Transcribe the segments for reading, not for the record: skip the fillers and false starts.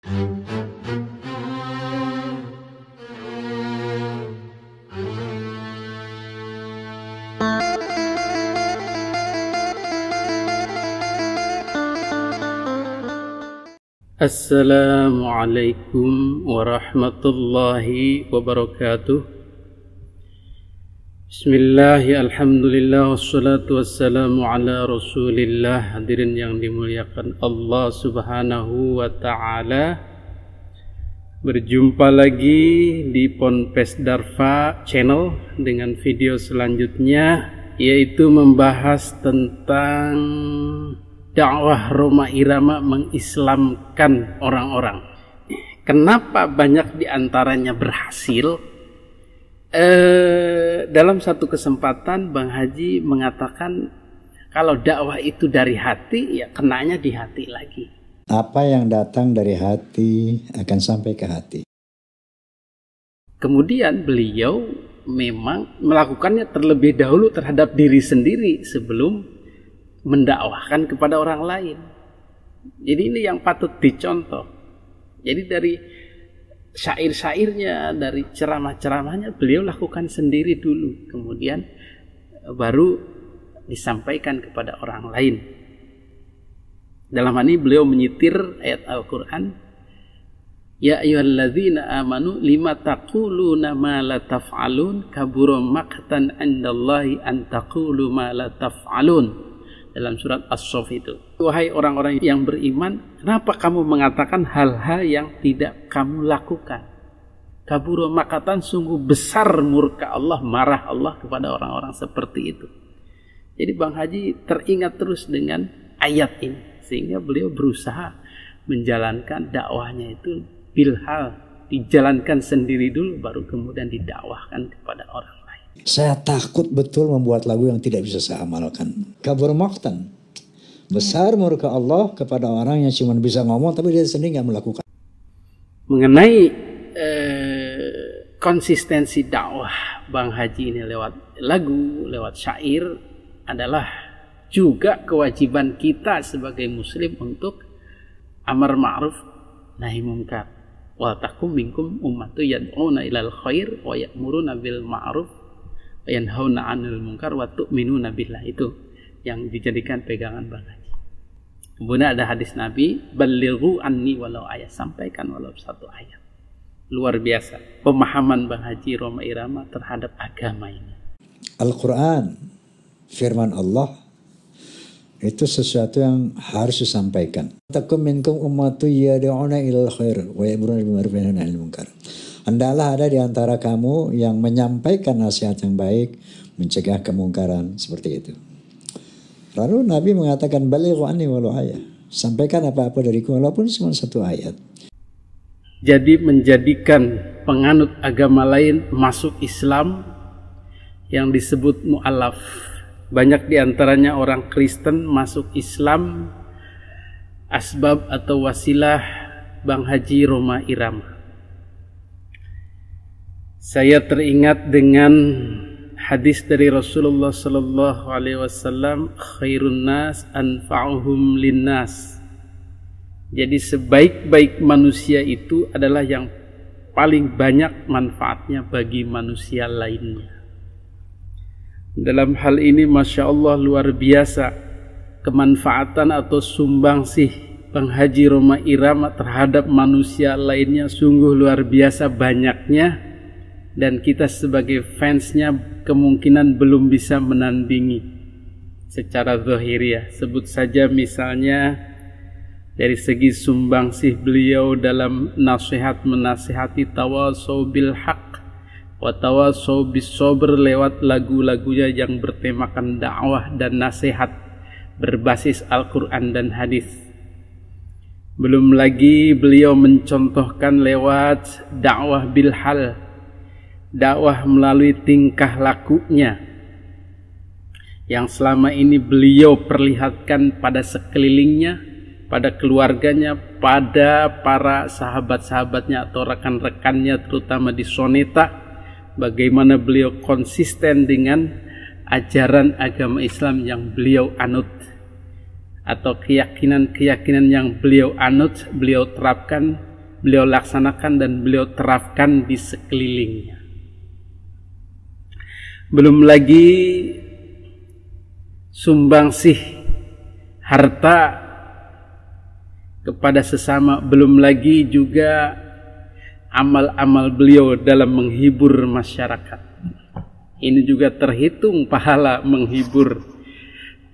Assalamualaikum warahmatullahi wabarakatuh. Bismillah, alhamdulillah, wassalatu wassalamu ala rasulillah. Hadirin yang dimuliakan Allah subhanahu wa ta'ala, berjumpa lagi di Ponpes Darfa Channel dengan video selanjutnya, yaitu membahas tentang dakwah Rhoma Irama mengislamkan orang-orang. Kenapa banyak diantaranya berhasil? Dalam satu kesempatan Bang Haji mengatakan kalau dakwah itu dari hati, ya kenanya di hati lagi. Apa yang datang dari hati akan sampai ke hati. Kemudian beliau memang melakukannya terlebih dahulu terhadap diri sendiri sebelum mendakwahkan kepada orang lain. Jadi ini yang patut dicontoh. Jadi dari syair-syairnya, dari ceramah-ceramahnya beliau lakukan sendiri dulu, kemudian baru disampaikan kepada orang lain. Dalam hal ini beliau menyitir ayat Al-Quran, ya ayyuhalladzina amanu lima taquluna ma la taf'alun kabura maqtan 'indallahi an taqulu ma la taf'alun. Dalam surat As-Saff itu, wahai orang-orang yang beriman, kenapa kamu mengatakan hal-hal yang tidak kamu lakukan? Kabura makatan, sungguh besar murka Allah, marah Allah kepada orang-orang seperti itu. Jadi Bang Haji teringat terus dengan ayat ini, sehingga beliau berusaha menjalankan dakwahnya itu bilhal, dijalankan sendiri dulu, baru kemudian didakwahkan kepada orang. Saya takut betul membuat lagu yang tidak bisa saya amalkan. Kabur maqtan, besar murka Allah kepada orang yang cuma bisa ngomong tapi dia sendiri nggak melakukan. Mengenai konsistensi dakwah Bang Haji ini lewat lagu, lewat syair adalah juga kewajiban kita sebagai muslim untuk amar ma'ruf nahi munkar. Wa takum minkum ummatu yad'una ilal khair wa ya'muruna bil ma'ruf yanhauna 'anil munkar wa tu'minuna billah. Itu yang dijadikan pegangan Bang Haji. Kemudian ada hadis Nabi, balighu anni walau ayat, sampaikan walau satu ayat. Luar biasa pemahaman Bang Haji Rhoma Irama terhadap agama ini. Al-Quran, firman Allah, itu sesuatu yang harus disampaikan. Takum minkum ummatu yad'una ilal khair wa ya'muruna bil ma'ruf wa yanhauna 'anil munkar. Hendaklah ada di antara kamu yang menyampaikan nasihat yang baik, mencegah kemungkaran, seperti itu. Lalu Nabi mengatakan, balighu anni walau ayat, sampaikan apa-apa dariku walaupun cuma satu ayat. Jadi menjadikan penganut agama lain masuk Islam yang disebut mu'alaf. Banyak di antaranya orang Kristen masuk Islam asbab atau wasilah Bang Haji Rhoma Irama. Saya teringat dengan hadis dari Rasulullah sallallahu alaihi wasallam, khairun nas anfa'uhum linnas. Jadi sebaik-baik manusia itu adalah yang paling banyak manfaatnya bagi manusia lainnya. Dalam hal ini Masya Allah luar biasa kemanfaatan atau sumbangsih Bang Haji Rhoma Irama terhadap manusia lainnya sungguh luar biasa banyaknya. Dan kita sebagai fansnya kemungkinan belum bisa menandingi secara zahiriah. Sebut saja misalnya dari segi sumbangsih beliau dalam nasihat menasihati tawasau bil haq wa tawasau bis sabr lewat lagu-lagunya yang bertemakan dakwah dan nasihat berbasis Al-Quran dan hadis. Belum lagi beliau mencontohkan lewat dakwah bil hal, dakwah melalui tingkah lakunya yang selama ini beliau perlihatkan pada sekelilingnya, pada keluarganya, pada para sahabat-sahabatnya atau rekan-rekannya terutama di Soneta, bagaimana beliau konsisten dengan ajaran agama Islam yang beliau anut atau keyakinan-keyakinan yang beliau anut, beliau terapkan beliau laksanakan dan beliau terapkan di sekelilingnya. Belum lagi sumbangsih harta kepada sesama, belum lagi juga amal-amal beliau dalam menghibur masyarakat. Ini juga terhitung pahala menghibur.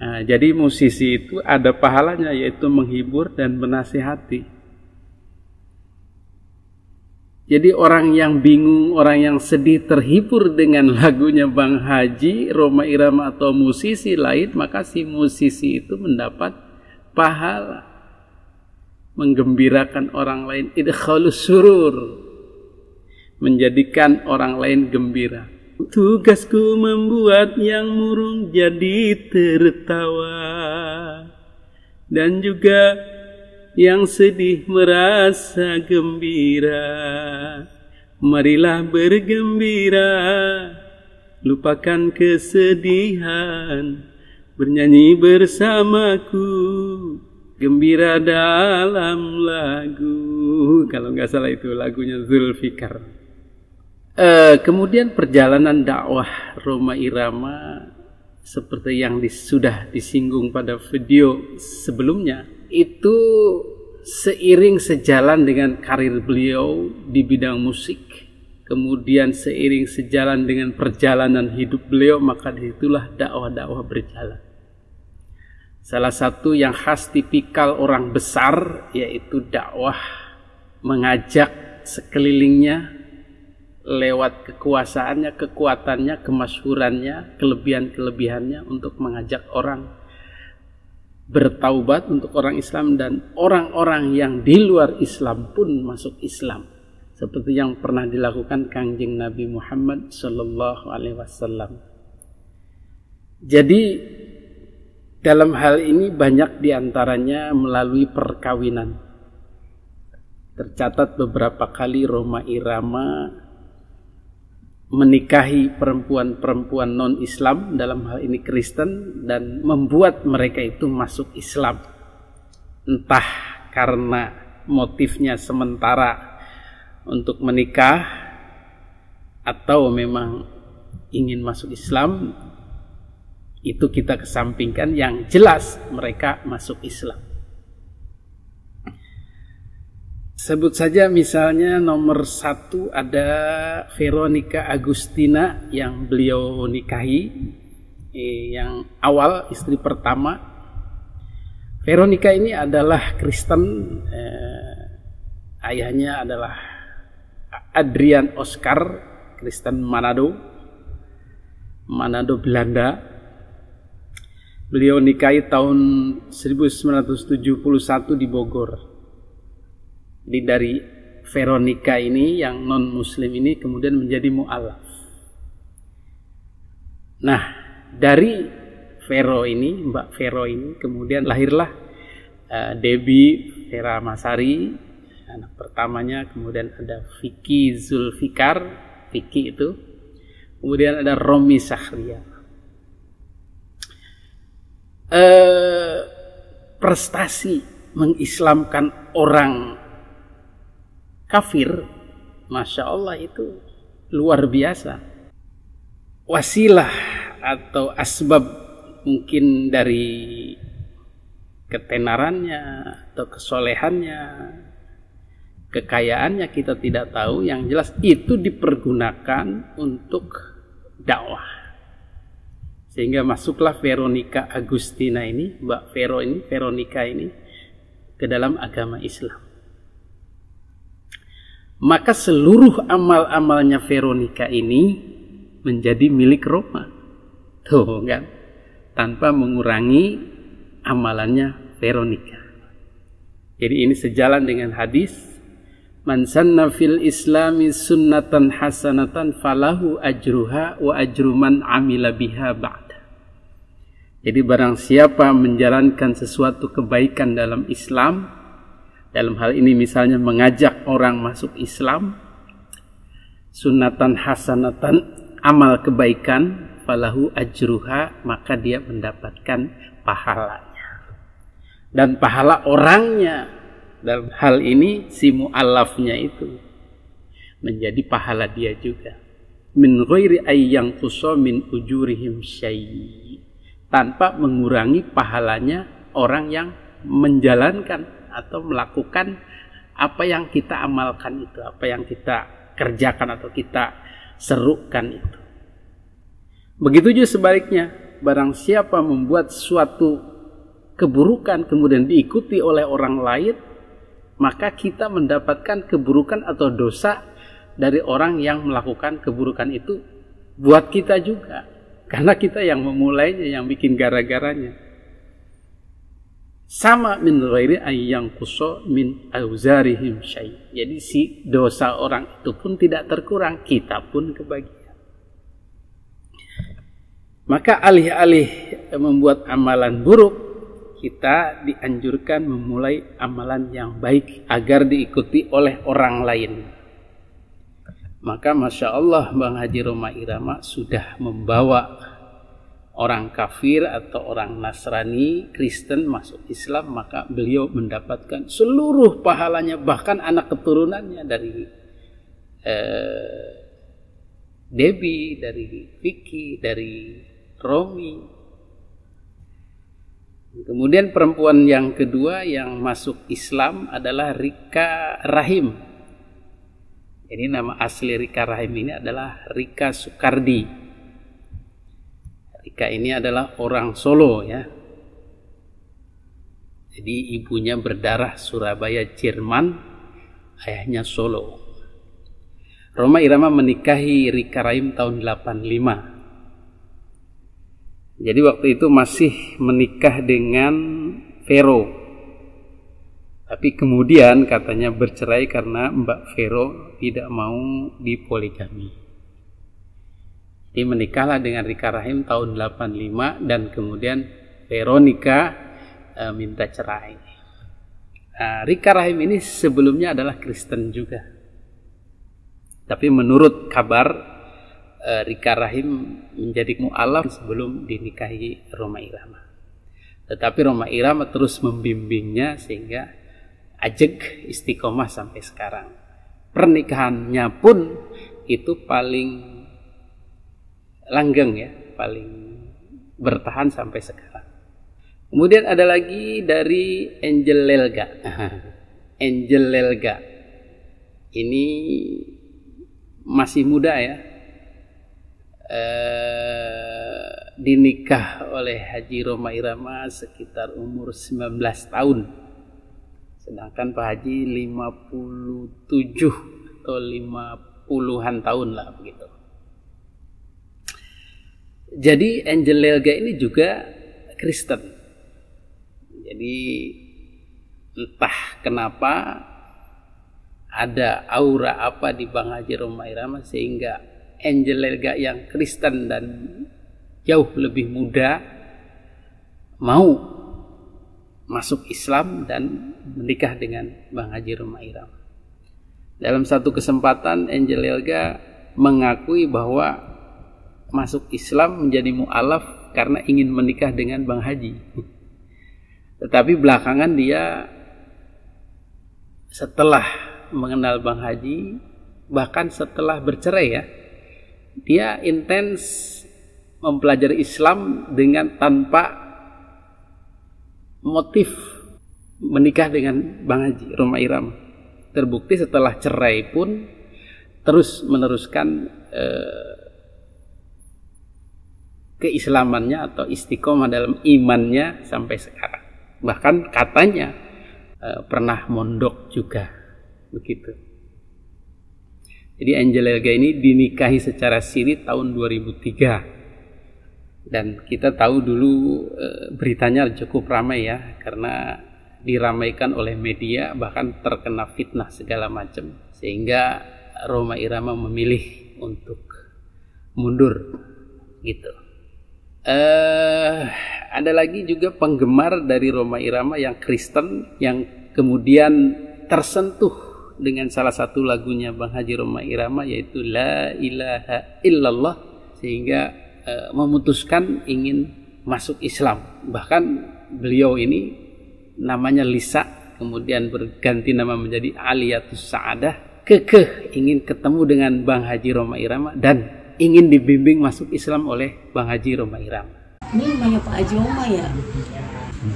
Nah, jadi musisi itu ada pahalanya, yaitu menghibur dan menasihati. Jadi orang yang bingung, orang yang sedih terhibur dengan lagunya Bang Haji, Rhoma Irama atau musisi lain, maka si musisi itu mendapat pahala. Menggembirakan orang lain, idkhalus surur, menjadikan orang lain gembira. Tugasku membuat yang murung jadi tertawa, dan juga yang sedih merasa gembira. Marilah bergembira, lupakan kesedihan, bernyanyi bersamaku, gembira dalam lagu. Kalau nggak salah itu lagunya Zulfikar. Kemudian perjalanan dakwah Rhoma Irama seperti yang sudah disinggung pada video sebelumnya, itu seiring sejalan dengan karir beliau di bidang musik, kemudian seiring sejalan dengan perjalanan hidup beliau, maka disitulah dakwah-dakwah berjalan. Salah satu yang khas tipikal orang besar yaitu dakwah mengajak sekelilingnya lewat kekuasaannya, kekuatannya, kemasyhurannya, kelebihan-kelebihannya untuk mengajak orang bertaubat, untuk orang Islam dan orang-orang yang di luar Islam pun masuk Islam, seperti yang pernah dilakukan Kangjeng Nabi Muhammad sallallahu alaihi wasallam. Jadi dalam hal ini banyak diantaranya melalui perkawinan. Tercatat beberapa kali Rhoma Irama menikahi perempuan-perempuan non-Islam, dalam hal ini Kristen, dan membuat mereka itu masuk Islam. Entah karena motifnya sementara untuk menikah atau memang ingin masuk Islam, itu kita kesampingkan. Yang jelas mereka masuk Islam. Sebut saja misalnya nomor 1 ada Veronica Agustina yang beliau nikahi, yang awal istri pertama. Veronica ini adalah Kristen, ayahnya adalah Adrian Oscar, Kristen Manado, Belanda. Beliau nikahi tahun 1971 di Bogor. Jadi dari Veronica ini yang non muslim ini kemudian menjadi mu'alaf. Nah, dari Vero ini, Mbak Vero ini kemudian lahirlah Debbie Vera Masari, anak pertamanya. Kemudian ada Vicky Zulfikar, Vicky itu. Kemudian ada Romi Sahria. Prestasi mengislamkan orang kafir, Masya Allah, itu luar biasa. Wasilah atau asbab mungkin dari ketenarannya atau kesolehannya, kekayaannya kita tidak tahu. Yang jelas itu dipergunakan untuk dakwah, sehingga masuklah Veronica Agustina ini, Mbak Vero ini, Veronica ini, ke dalam agama Islam. Maka seluruh amal-amalnya Veronica ini menjadi milik Rhoma. Tuh kan, tanpa mengurangi amalannya Veronica. Jadi ini sejalan dengan hadis, man sanna fil islami sunnatan hasanatan falahu ajruha wa ajru man amila biha ba'da. Jadi barang siapa menjalankan sesuatu kebaikan dalam Islam, dalam hal ini misalnya mengajak orang masuk Islam, sunnatan hasanatan, amal kebaikan, falahu ajruha, maka dia mendapatkan pahalanya. Dan pahala orangnya Dalam hal ini si mu'allafnya itu menjadi pahala dia juga. Min ghairi ayyang qusa min ujurihim syai', tanpa mengurangi pahalanya orang yang menjalankan atau melakukan apa yang kita amalkan itu, apa yang kita kerjakan atau kita serukan itu. Begitu juga sebaliknya, barang siapa membuat suatu keburukan kemudian diikuti oleh orang lain, maka kita mendapatkan keburukan atau dosa dari orang yang melakukan keburukan itu buat kita juga, karena kita yang memulainya, yang bikin gara-garanya. Sama min ghairi ayyang qusa min auzarihim syai'. Jadi si dosa orang itu pun tidak terkurang, kita pun kebagian. Maka alih-alih membuat amalan buruk, kita dianjurkan memulai amalan yang baik agar diikuti oleh orang lain. Maka Masya Allah Bang Haji Roma Irama sudah membawa orang kafir atau orang Nasrani, Kristen masuk Islam, maka beliau mendapatkan seluruh pahalanya, bahkan anak keturunannya dari Debbie, dari Vicky, dari Romi. Kemudian perempuan yang kedua yang masuk Islam adalah Rika Rahim. Ini nama asli Rika Rahim ini adalah Rika Sukardi. Rika ini adalah orang Solo ya. Jadi ibunya berdarah Surabaya Jerman, ayahnya Solo. Roma Irama menikahi Rika Rahim tahun 85. Jadi waktu itu masih menikah dengan Vero. Tapi kemudian katanya bercerai karena Mbak Vero tidak mau dipoligami. Dia menikahlah dengan Rika Rahim tahun 85 dan kemudian Veronica minta cerai. Rika Rahim ini sebelumnya adalah Kristen juga. Tapi menurut kabar Rika Rahim menjadi mu'alaf sebelum dinikahi Roma Irama. Tetapi Roma Irama terus membimbingnya sehingga ajeg istiqomah sampai sekarang. Pernikahannya pun itu paling langgeng ya, paling bertahan sampai sekarang. Kemudian ada lagi dari Angel Lelga. Angel Lelga ini masih muda ya, dinikah oleh Haji Roma Irama sekitar umur 19 tahun. Sedangkan Pak Haji 57 atau 50-an tahun lah begitu. Jadi Angel Lelga ini juga Kristen. Jadi entah kenapa ada aura apa di Bang Haji Roma Irama sehingga Angel Lelga yang Kristen dan jauh lebih muda mau masuk Islam dan menikah dengan Bang Haji Roma Irama. Dalam satu kesempatan Angel Lelga mengakui bahwa masuk Islam menjadi mu'alaf karena ingin menikah dengan Bang Haji. Tetapi belakangan dia setelah mengenal Bang Haji, bahkan setelah bercerai ya, dia intens mempelajari Islam dengan tanpa motif menikah dengan Bang Haji Roma Irama. Terbukti setelah cerai pun terus meneruskan keislamannya atau istiqomah dalam imannya sampai sekarang. Bahkan katanya pernah mondok juga begitu. Jadi Angel Lelga ini dinikahi secara siri tahun 2003. Dan kita tahu dulu beritanya cukup ramai ya, karena diramaikan oleh media, bahkan terkena fitnah segala macam, sehingga Roma Irama memilih untuk mundur gitu. Ada lagi juga penggemar dari Roma Irama yang Kristen yang kemudian tersentuh dengan salah satu lagunya Bang Haji Roma Irama, yaitu La ilaha illallah, sehingga memutuskan ingin masuk Islam. Bahkan beliau ini namanya Lisa, kemudian berganti nama menjadi Aliyatus Sa'adah, kekeh ingin ketemu dengan Bang Haji Roma Irama dan ingin dibimbing masuk Islam oleh Bang Haji Roma Irama. Ini namanya Pak Haji Roma ya.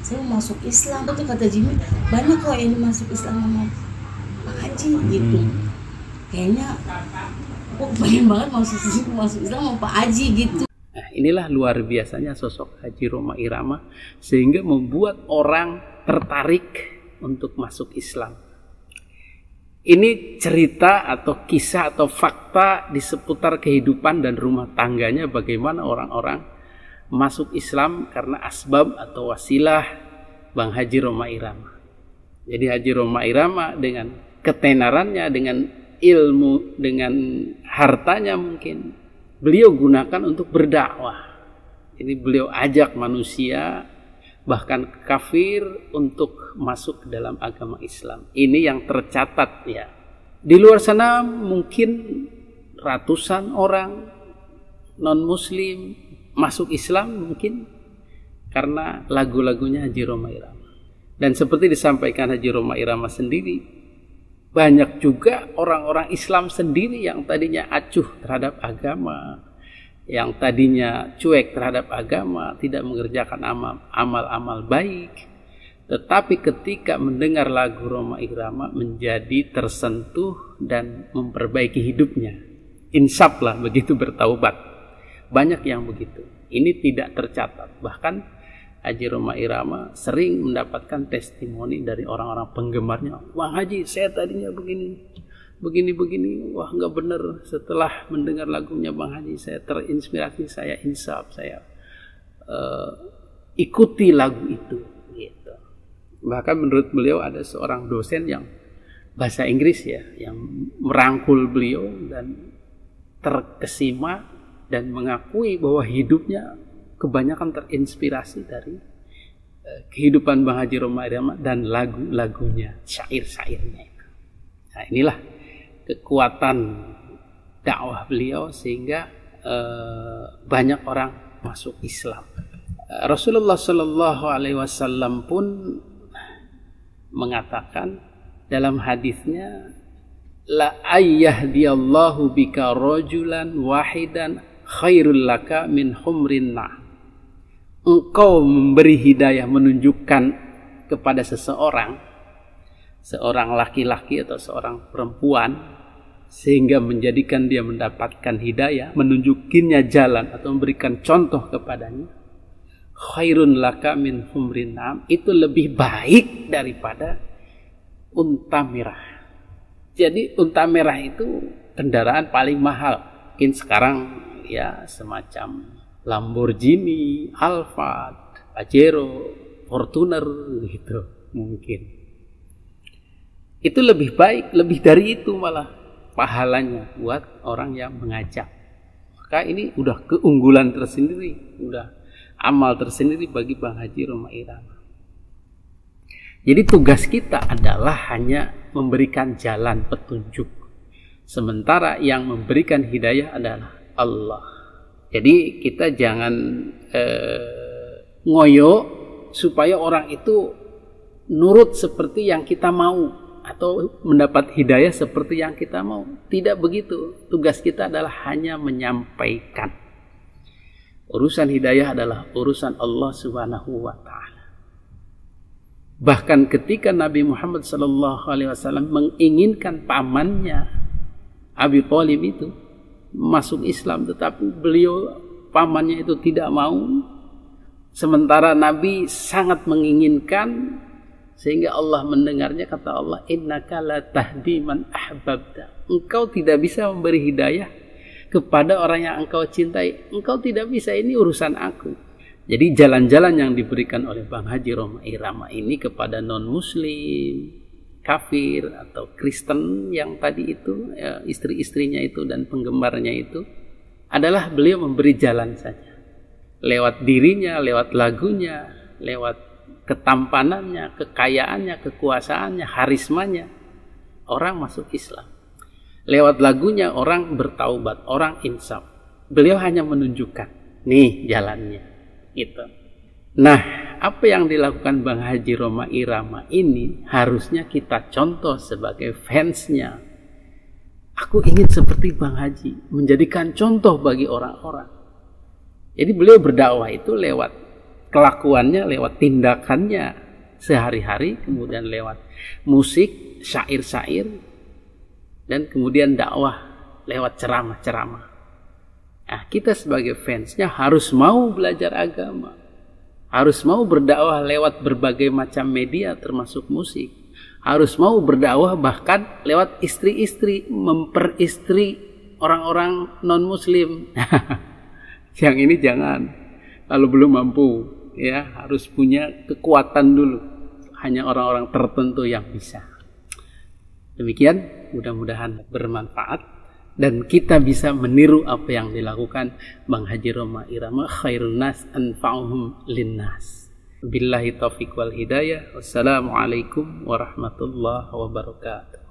Saya mau masuk Islam, betul kata Jimmy. Banyak kok yang masuk Islam sama Pak Haji gitu. Kayaknya, pengen banget masuk Islam sama Pak Haji gitu. Nah, inilah luar biasanya sosok Haji Roma Irama sehingga membuat orang tertarik untuk masuk Islam. Ini cerita atau kisah atau fakta di seputar kehidupan dan rumah tangganya bagaimana orang-orang masuk Islam karena asbab atau wasilah Bang Haji Roma Irama. Jadi Haji Roma Irama dengan ketenarannya, dengan ilmu, dengan hartanya mungkin beliau gunakan untuk berdakwah. Ini beliau ajak manusia bahkan kafir untuk masuk ke dalam agama Islam. Ini yang tercatat ya. Di luar sana mungkin ratusan orang non-muslim masuk Islam mungkin karena lagu-lagunya Haji Roma Irama. Dan seperti disampaikan Haji Roma Irama sendiri, banyak juga orang-orang Islam sendiri yang tadinya acuh terhadap agama, yang tadinya cuek terhadap agama, tidak mengerjakan amal-amal baik, tetapi ketika mendengar lagu Roma Irama menjadi tersentuh dan memperbaiki hidupnya. Insaflah begitu bertaubat. Banyak yang begitu. Ini tidak tercatat. Bahkan Haji Roma Irama sering mendapatkan testimoni dari orang-orang penggemarnya. Bang Haji, saya tadinya begini. Wah, nggak bener. Setelah mendengar lagunya Bang Haji, saya terinspirasi, saya insaf, saya ikuti lagu itu. Gitu. Bahkan menurut beliau ada seorang dosen yang bahasa Inggris ya, yang merangkul beliau dan terkesima dan mengakui bahwa hidupnya kebanyakan terinspirasi dari kehidupan Bang Haji Roma Irama dan lagu-lagunya, syair-syairnya itu. Nah, inilah kekuatan dakwah beliau sehingga banyak orang masuk Islam. Rasulullah Shallallahu Alaihi Wasallam pun mengatakan dalam hadisnya, la ayyahdiyallahu bika rajulan wahidan khairul laka min humrin na. Engkau memberi hidayah, menunjukkan kepada seseorang laki-laki atau seorang perempuan, sehingga menjadikan dia mendapatkan hidayah, menunjukinya jalan atau memberikan contoh kepadanya, khairun laka min humrin na'am, itu lebih baik daripada unta merah. Jadi unta merah itu kendaraan paling mahal. Mungkin sekarang ya semacam Lamborghini, Alphard, Pajero, Fortuner gitu mungkin. Itu lebih baik, lebih dari itu malah pahalanya buat orang yang mengajak. Maka ini udah keunggulan tersendiri, udah amal tersendiri bagi Bang Haji Roma Irama. Jadi tugas kita adalah hanya memberikan jalan petunjuk. Sementara yang memberikan hidayah adalah Allah. Jadi kita jangan ngoyo supaya orang itu nurut seperti yang kita mau atau mendapat hidayah seperti yang kita mau. Tidak begitu. Tugas kita adalah hanya menyampaikan. Urusan hidayah adalah urusan Allah Subhanahu wa Ta'ala. Bahkan ketika Nabi Muhammad SAW menginginkan pamannya Abi Thalib itu masuk Islam, tetapi beliau pamannya itu tidak mau, sementara Nabi sangat menginginkan, sehingga Allah mendengarnya. Kata Allah, innaka la tahdi man ahbabta. Engkau tidak bisa memberi hidayah kepada orang yang engkau cintai. Engkau tidak bisa, ini urusan aku. Jadi jalan-jalan yang diberikan oleh Bang Haji Roma Irama ini kepada non-muslim, kafir atau Kristen yang tadi itu, ya, istri-istrinya itu dan penggemarnya itu, adalah beliau memberi jalan saja. Lewat dirinya, lewat lagunya, lewat ketampanannya, kekayaannya, kekuasaannya, harismanya, orang masuk Islam. Lewat lagunya orang bertaubat, orang insaf. Beliau hanya menunjukkan, nih jalannya. Gitu. Nah, Nah, apa yang dilakukan Bang Haji Roma Irama ini harusnya kita contoh sebagai fansnya. Aku ingin seperti Bang Haji, menjadikan contoh bagi orang-orang. Jadi beliau berdakwah itu lewat kelakuannya, lewat tindakannya sehari-hari, kemudian lewat musik, syair-syair, dan kemudian dakwah lewat ceramah-ceramah. Nah, kita sebagai fansnya harus mau belajar agama, harus mau berdakwah lewat berbagai macam media termasuk musik, harus mau berdakwah bahkan lewat istri-istri, memperistri orang-orang non-muslim. Yang ini jangan, kalau belum mampu, ya harus punya kekuatan dulu. Hanya orang-orang tertentu yang bisa. Demikian, mudah-mudahan bermanfaat dan kita bisa meniru apa yang dilakukan Bang Haji Roma Irama. Khairun nas anfa'uhum linnas. Billahi taufiq wal hidayah. Wassalamualaikum warahmatullahi wabarakatuh.